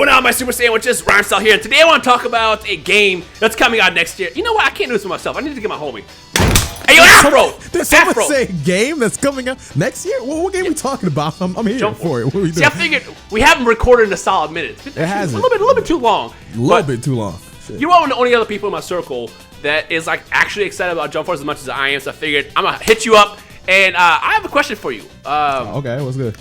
going on, my Super Sandwiches? Rhymestyle here, and today I want to talk about a game that's coming out next year. You know what? I can't do this for myself. I need to get my homie. Hey, yo, Afro! Did someone say game that's coming out next year? What game are we talking about? I'm here for it. What are we doing? See, I figured we haven't recorded in a solid minute. It hasn't. A little bit too long. A little bit too long. Shit. You're one of the only other people in my circle that is like actually excited about Jump Force as much as I am, so I figured I'm going to hit you up, and I have a question for you. Okay, what's good?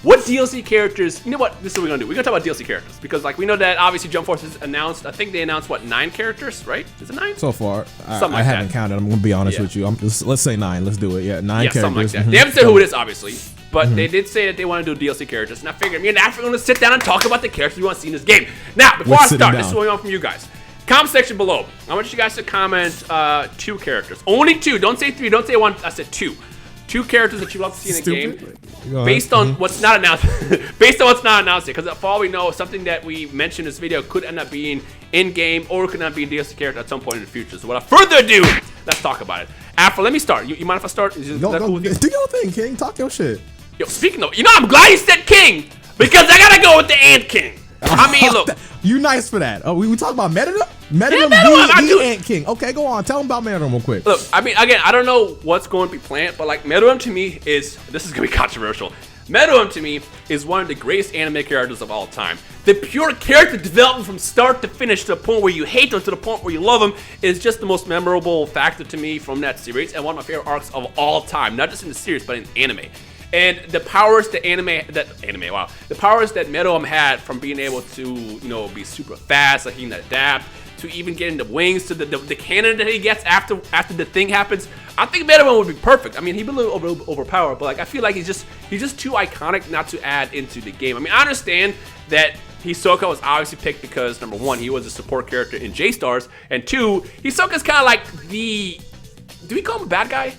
What DLC characters, you know what, this is what we're going to do. We're going to talk about DLC characters, because like we know that obviously Jump Force has announced, I think they announced, what, 9 characters, right? Is it 9? So far, I haven't counted. I'm going to be honest with you. Let's say 9. Let's do it. Yeah, 9 characters. Something like that. They haven't said who it is, obviously, but they did say that they want to do DLC characters, and I figured me and Afro are going to sit down and talk about the characters we want to see in this game. Now, before I start, this is what we want from you guys. Comment section below. I want you guys to comment 2 characters. Only 2. Don't say 3. Don't say 1. I said 2. 2 characters that you love to see in the game, based on what's not announced. Based on what's not announced, because for all we know, something that we mentioned in this video could end up being in game or could not be a DLC character at some point in the future. So without further ado, let's talk about it. Afro, let me start. You mind if I start? Go, do your thing, King. Talk your shit. Yo, speaking of, I'm glad you said King, because I gotta go with the Ant King. I mean, look. You nice for that. Oh, we talk about Metadom? Metadom, the Ant King. Okay, go on. Tell him about Metadom real quick. Look, I mean, again, I don't know what's going to be planned, but like Metadom to me is, this is going to be controversial. Metadom to me is one of the greatest anime characters of all time. The pure character development from start to finish, to the point where you hate them to the point where you love them, is just the most memorable factor to me from that series, and one of my favorite arcs of all time, not just in the series, but in anime. And the powers the the powers that Metadom had, from being able to, be super fast, like he can adapt, to even getting the wings, to the cannon that he gets after the thing happens. I think Metadom would be perfect. I mean, he'd be a little overpowered, but like I feel like he's just too iconic not to add into the game. I mean, I understand that Hisoka was obviously picked because, number 1, he was a support character in J-Stars, and 2, Hisoka's kind of like do we call him a bad guy?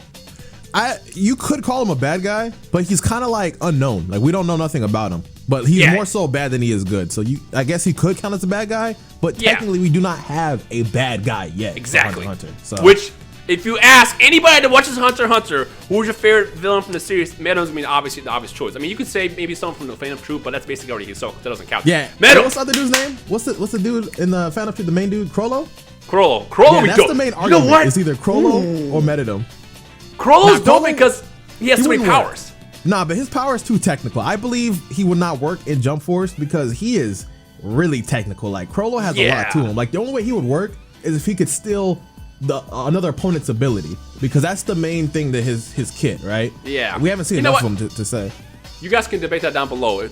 You could call him a bad guy, but he's kind of like unknown. Like, we don't know nothing about him, but he's more so bad than he is good. So I guess he could count as a bad guy, but technically we do not have a bad guy yet. Exactly. Hunter, so. Which, if you ask anybody that watches Hunter x Hunter, who's your favorite villain from the series, Meadows obviously the obvious choice. I mean, you could say maybe someone from the Phantom Troop, but that's basically already Hisoka, so that doesn't count. Yeah. Meadows. What's the other dude's name? What's the dude in the Phantom Troop? The main dude, Crollo. Yeah, that's the main argument. You know what? It's either Crollo or Metadom. Crollo's dope because he has so many powers. Nah, but his power is too technical. I believe he would not work in Jump Force because he is really technical. Like, Crollo has a lot to him. Like, the only way he would work is if he could steal another opponent's ability, because that's the main thing to his kit, right? Yeah. We haven't seen enough of him to say. You guys can debate that down below.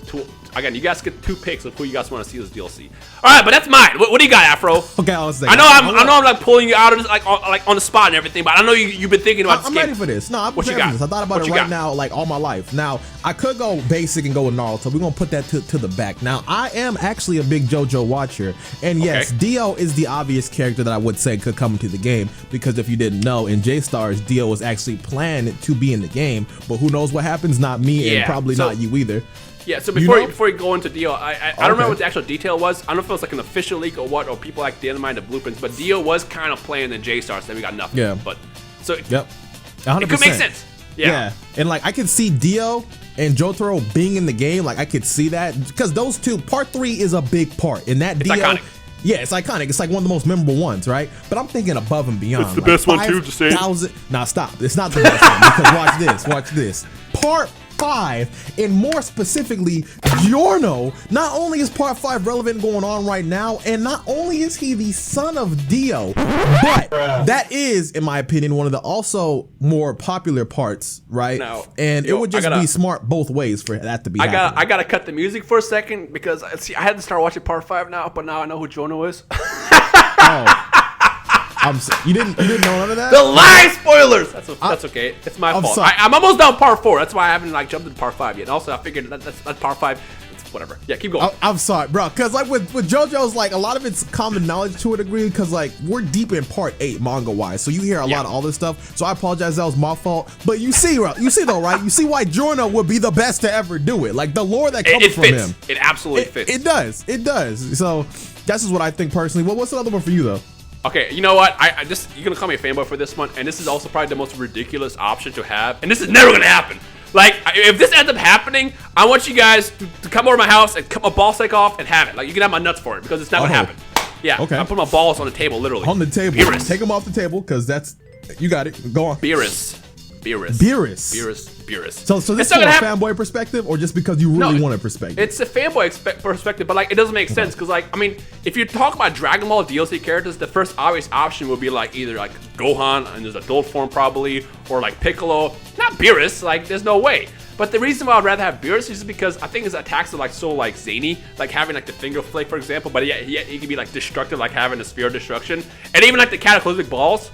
Again, you guys get 2 picks of who you guys want to see as DLC. All right, but that's mine. What do you got, Afro? Okay, I know I'm like pulling you out of this, like on the spot and everything, but I know you've been thinking about this game. I'm ready for this. No, I'm prepared for this. I thought about it right now, like all my life. Now, I could go basic and go with Naruto. We're gonna put that to the back. Now, I am actually a big JoJo watcher, and yes, Dio is the obvious character that I would say could come into the game, because if you didn't know, in J-Stars, Dio was actually planned to be in the game, but who knows what happens? Not me, and probably not you either. Yeah, so before you go into Dio, I don't remember what the actual detail was. I don't know if it was like an official leak or what, or people like Dynamite the blueprints, but Dio was kind of playing the J-Stars, then we got nothing. Yeah. But so yep. 100%. It could make sense. Yeah. And like I could see Dio and Jotaro being in the game. Like I could see that, because those two, part 3 is a big part. In that Dio, iconic. Yeah, it's iconic. It's like one of the most memorable ones, right? But I'm thinking above and beyond. It's the best one too, just saying. Nah, stop. It's not the best one, because watch this. Part 5, and more specifically, Giorno. Not only is part 5 relevant going on right now, and not only is he the son of Dio, but that is, in my opinion, one of the also more popular parts, right? And it would just be smart both ways for that to be happening. I gotta cut the music for a second, because see, I had to start watching part 5 now, but now I know who Giorno is. You didn't know none of that? The live spoilers! That's okay. It's my fault. Sorry. I'm almost done part 4. That's why I haven't like jumped into part 5 yet. And also, I figured that's part 5. It's whatever. Yeah, keep going. I'm sorry, bro. Because like with JoJo's, like a lot of it's common knowledge to a degree, because like we're deep in part 8 manga wise, so you hear a lot of all this stuff. So I apologize, that was my fault. But you see though, right? You see why Giorno would be the best to ever do it. Like the lore that comes from him. It absolutely fits. It does. It does. So that's just what I think personally. What's another one for you though? Okay, you know what? You're gonna call me a fanboy for this one, and this is also probably the most ridiculous option to have, and this is never gonna happen. Like, if this ends up happening, I want you guys to come over to my house and cut my ball sack off and have it. Like, you can have my nuts for it because it's not gonna happen. Yeah, okay. I put my balls on the table, literally. On the table. Beerus. Take them off the table because that's, you got it. Go on. Beerus. So this is from a fanboy perspective, or just because you really want a perspective? It's a fanboy perspective, but like it doesn't make sense because like I mean, if you talk about Dragon Ball DLC characters, the first obvious option would be like either like Gohan in his adult form probably, or like Piccolo. Not Beerus. Like there's no way. But the reason why I'd rather have Beerus is just because I think his attacks are like so like zany, like having like the finger flake for example. But yeah, he can be like destructive, like having the sphere of destruction, and even like the cataclysmic balls.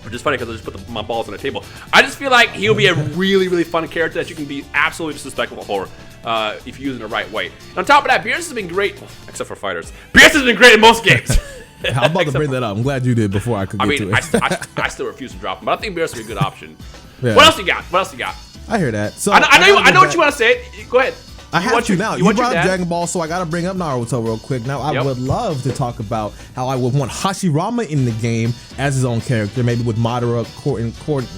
Which is funny because I just put my balls on the table. I just feel like he'll be a really, really fun character that you can be absolutely disrespectful for if you use it in the right way. And on top of that, Beerus has been great, except for fighters. Beerus has been great in most games. I'm about to bring that up. I'm glad you did before I could get to it. I still refuse to drop him, but I think Beerus would be a good option. Yeah. What else you got? I hear that. So I know what you want to say. Go ahead. I have to now. You brought up Dragon Ball, so I got to bring up Naruto real quick. Now, I would love to talk about how I would want Hashirama in the game as his own character, maybe with Madara,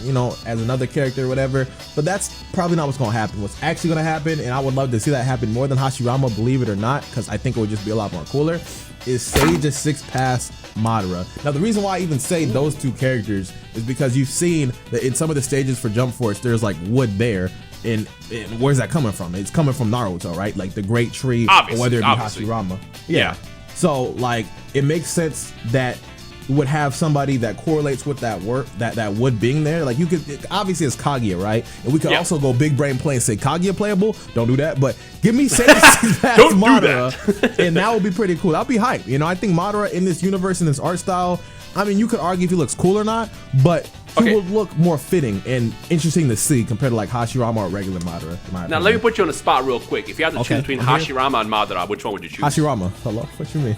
you know, as another character or whatever. But that's probably not what's going to happen. What's actually going to happen, and I would love to see that happen more than Hashirama, believe it or not, because I think it would just be a lot more cooler, is Sage a 6-pass Madara. Now, the reason why I even say those two characters is because you've seen that in some of the stages for Jump Force, there's like wood there. And where's that coming from? It's coming from Naruto, right? Like the Great Tree, or whether it be Hashirama. Yeah. So like it makes sense that you would have somebody that correlates with that work, that wood being there. Like you could, obviously it's Kaguya, right? And we could also go big brain play and say Kaguya playable. Don't do that, but give me Sage Madara, and that would be pretty cool. That'd be hype. You know, I think Madara in this universe, in this art style, I mean, you could argue if he looks cool or not, but he would look more fitting and interesting to see compared to like Hashirama or regular Madara. Now, let me put you on the spot real quick. If you had to choose between Hashirama and Madara, which one would you choose? Hashirama. Hello? What you mean?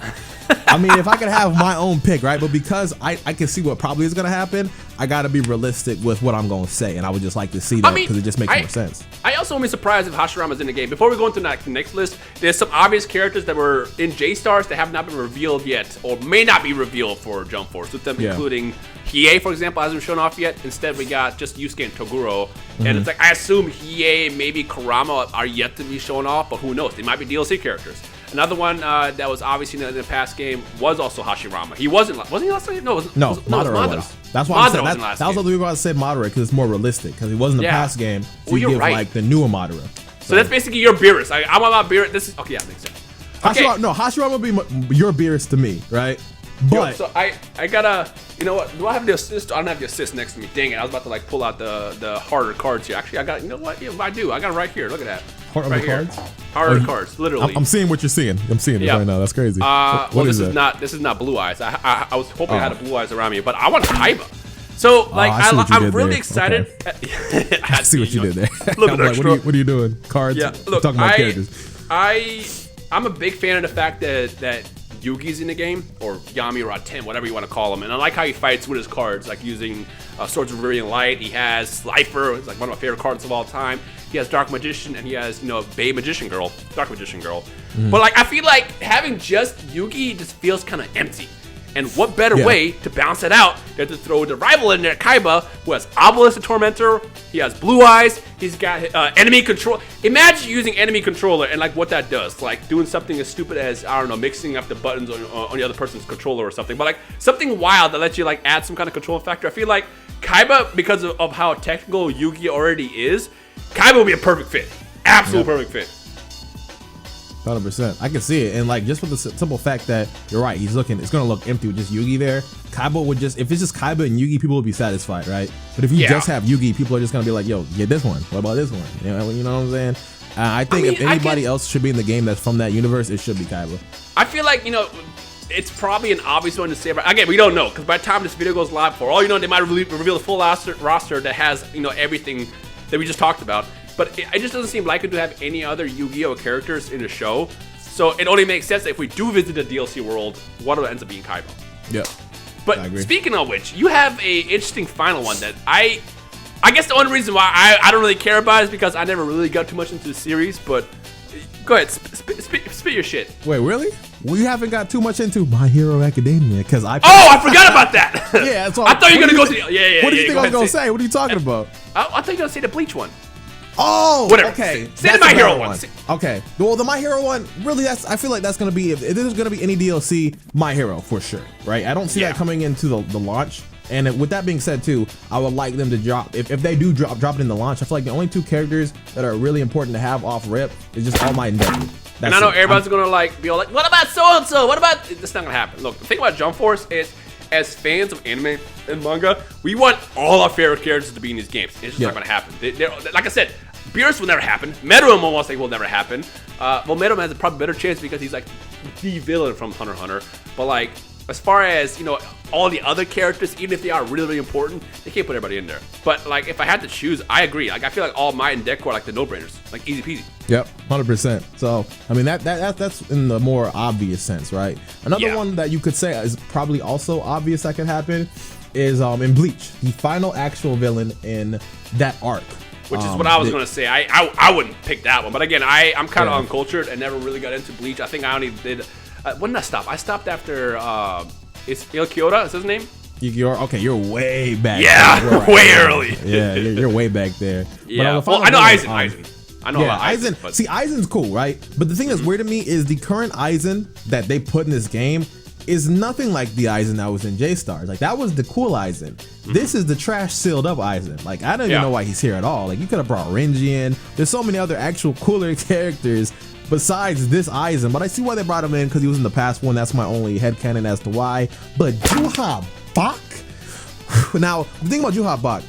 I mean, if I could have my own pick, right? But because I can see what probably is going to happen, I got to be realistic with what I'm going to say. And I would just like to see that because it just makes more sense. I also won't be surprised if Hashirama's in the game. Before we go into the next list, there's some obvious characters that were in J-Stars that have not been revealed yet, or may not be revealed for Jump Force, with them including Hiei, for example, hasn't been shown off yet. Instead, we got just Yusuke and Toguro. And it's like, I assume Hiei, maybe Kurama are yet to be shown off, but who knows? They might be DLC characters. Another one that was obviously in the past game was also Hashirama. He wasn't he last game? No, Madara was. That's why I said that was the reason why I said Madara, because it's more realistic, because he wasn't in the past game. So you give like the newer Madara. So that's basically your Beerus. I'm about Beerus. This is okay. Yeah, makes sense. Okay. Hashirama would be your Beerus to me, right? But so I gotta, you know what? Do I have the assist? I don't have the assist next to me. Dang it! I was about to like pull out the harder cards here. Actually, I got. You know what? Yeah, I do. I got it right here. Look at that. Harder cards. Harder cards. Literally. I'm seeing what you're seeing. I'm seeing it right now. That's crazy. Well, this is not Blue Eyes. I was hoping I had a Blue Eyes around me, but I want Kaiba. So like I'm really excited. Okay. I see what you did there. Look I'm like, what are you doing? Cards. Yeah. Look, talking about characters. I'm a big fan of the fact that Yugi's in the game, or Yami or Aten, whatever you want to call him. And I like how he fights with his cards, like using Swords of Viridian Light. He has Slifer, it's like one of my favorite cards of all time. He has Dark Magician, and he has, Bay Magician Girl, Dark Magician Girl. But like, I feel like having just Yugi just feels kind of empty. And what better way to balance it out than to throw the rival in there, Kaiba, who has Obelisk the Tormentor, he has Blue Eyes, he's got enemy control. Imagine using enemy controller and like what that does, like doing something as stupid as, I don't know, mixing up the buttons on the other person's controller or something, but like something wild that lets you like add some kind of control factor. I feel like Kaiba, because of how technical Yugi already is, Kaiba would be a perfect fit. Absolute perfect fit. 100%. I can see it, and like just with the simple fact that you're right, it's gonna look empty with just Yugi there. Kaiba would just, if it's just Kaiba and Yugi, people would be satisfied, right? But if you just have Yugi, people are just gonna be like, yo, get this one. What about this one? You know what I'm saying? I think if anybody else should be in the game that's from that universe, it should be Kaiba. I feel like, it's probably an obvious one to say, but again, we don't know, because by the time this video goes live, for all you know, they might reveal the full roster that has, everything that we just talked about. But it just doesn't seem likely to have any other Yu-Gi-Oh characters in the show. So it only makes sense that if we do visit the DLC world, one of them ends up being Kaiba. Yeah. But speaking of which, you have a interesting final one that I guess the only reason why I don't really care about is because I never really got too much into the series. But go ahead, spit your shit. Wait, really? We haven't got too much into My Hero Academia because I forgot about that. Yeah, that's all. I thought you were gonna go to What do you think I was gonna say? What are you talking about? I thought you were gonna say the Bleach one. Oh, whatever. Okay. Say the That's My a Hero better one. Okay. Well, the My Hero one, really, I feel like that's gonna be, if there's gonna be any DLC, My Hero for sure, right? I don't see that coming into the launch. And with that being said too, I would like them to drop, if they do drop it in the launch, I feel like the only two characters that are really important to have off rip is just All Might and Deadly. And I know everybody's gonna like be all like, what about so and so? What about? That's not gonna happen. Look, the thing about Jump Force is, as fans of anime and manga, we want all our favorite characters to be in these games. It's just not gonna happen. They're, like I said, Beerus will never happen. Meruem almost like will never happen. Well, Meruem has a probably better chance because he's like the villain from Hunter x Hunter. But like, as far as, you know, all the other characters, even if they are really, really important, they can't put everybody in there. But like, if I had to choose, I agree. Like, I feel like All Might and Deku are like the no-brainers, like easy peasy. Yep, 100%. So, I mean, that's in the more obvious sense, right? Another one that you could say is probably also obvious that could happen is in Bleach, the final actual villain in that arc. Which is what I was gonna say. I wouldn't pick that one, but again, I'm kind of uncultured and never really got into Bleach. I think I only did. When did I stop? I stopped after is Il Kyoto, is his name? Okay, you're way back. Yeah, there. way early. Yeah, you're way back there. Yeah, well, I know Aizen. I know about Aizen. But see, Aizen's cool, right? But the thing that's weird to me is the current Aizen that they put in this game is nothing like the Aizen that was in J-Stars. Like, that was the cool Aizen. This is the trash sealed up Aizen. Like, I don't even know why he's here at all. Like, you could have brought Renji in. There's so many other actual cooler characters besides this Aizen, but I see why they brought him in because he was in the past one. That's my only headcanon as to why. But Juha Bak? Now, the thing about Juha Bak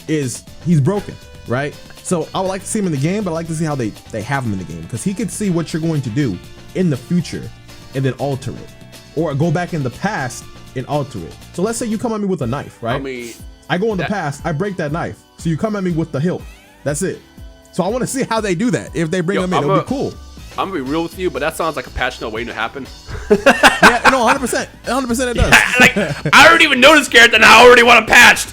is he's broken, right? So I would like to see him in the game, but I like to see how they have him in the game because he could see what you're going to do in the future and then alter it. Or go back in the past and alter it. So let's say you come at me with a knife, right? I mean, I go in the past, I break that knife. So you come at me with the hilt. That's it. So I want to see how they do that. If they bring them in, it'll be cool. I'm gonna be real with you, but that sounds like a patch note waiting to happen. Yeah, no, 100%. 100% it does. Yeah, like, I already even know this character and I already want him patched.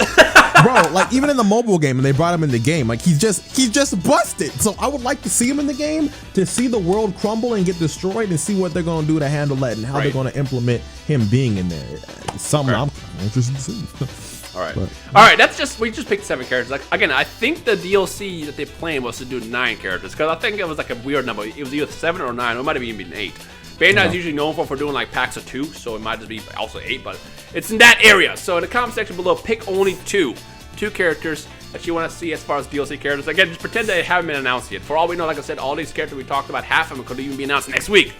Bro, like, even in the mobile game, and they brought him in the game, like, he's just busted. So I would like to see him in the game, to see the world crumble and get destroyed, and see what they're gonna do to handle that and how they're gonna implement him being in there. Something I'm interested to see. All right. That's just, we just picked 7 characters. Like, again, I think the DLC that they planned was to do 9 characters because I think it was like a weird number. It was either 7 or 9, or it might have even been 8. Bandai is usually known for doing like packs of 2, so it might just be also 8, but it's in that area. So in the comment section below, pick only 2 characters that you want to see as far as DLC characters. Again, just pretend they haven't been announced yet. For all we know, like I said, all these characters we talked about, half of them could even be announced next week.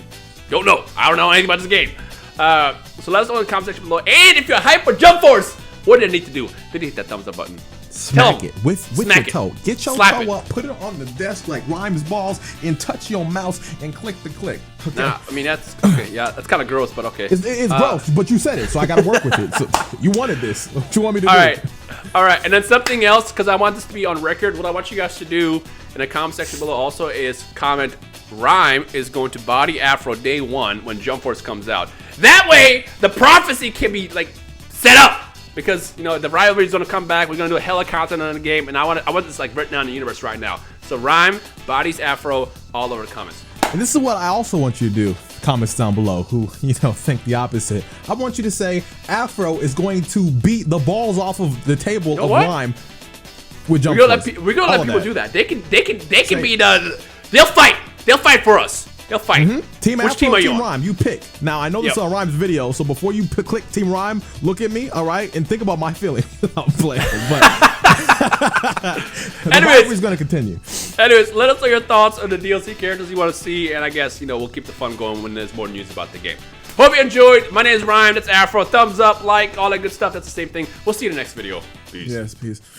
Don't know. I don't know anything about this game. So let us know in the comment section below. And if you're hyped for Jump Force, what do they need to do? They need to hit that thumbs up button. Smack it with your toe. Get your Slap toe up, put it on the desk like Rhymes balls, and touch your mouse and click the click. Okay. Nah, I mean, that's okay. Yeah, that's kind of gross, but okay. It's gross, but you said it, so I got to work with it. So you wanted this. What you want me to do? All right. And then something else, because I want this to be on record, what I want you guys to do in the comment section below also is comment Rhyme is going to body Afro day 1 when Jump Force comes out. That way, the prophecy can be like set up. Because, you know, the rivalry is going to come back. We're going to do a hella content on the game. And I want this, like, written down in the universe right now. So, Rhyme, bodies Afro, all over the comments. And this is what I also want you to do. Comments down below who, you know, think the opposite. I want you to say Afro is going to beat the balls off of the table of Rhyme with Jump Force. We're going to let people do that. They can be the... They'll fight. They'll fight for us. They'll fight. Team Which Afro, team are you Team on? Rhyme, you pick. Now, I know this is on Rhyme's video, so before you click Team Rhyme, look at me, all right, and think about my feelings. I'm playing, but the rivalry's going to continue. Anyways, let us know your thoughts on the DLC characters you want to see, and I guess, you know, we'll keep the fun going when there's more news about the game. Hope you enjoyed. My name is Rhyme. That's Afro. Thumbs up, like, all that good stuff. That's the same thing. We'll see you in the next video. Peace. Yes, peace.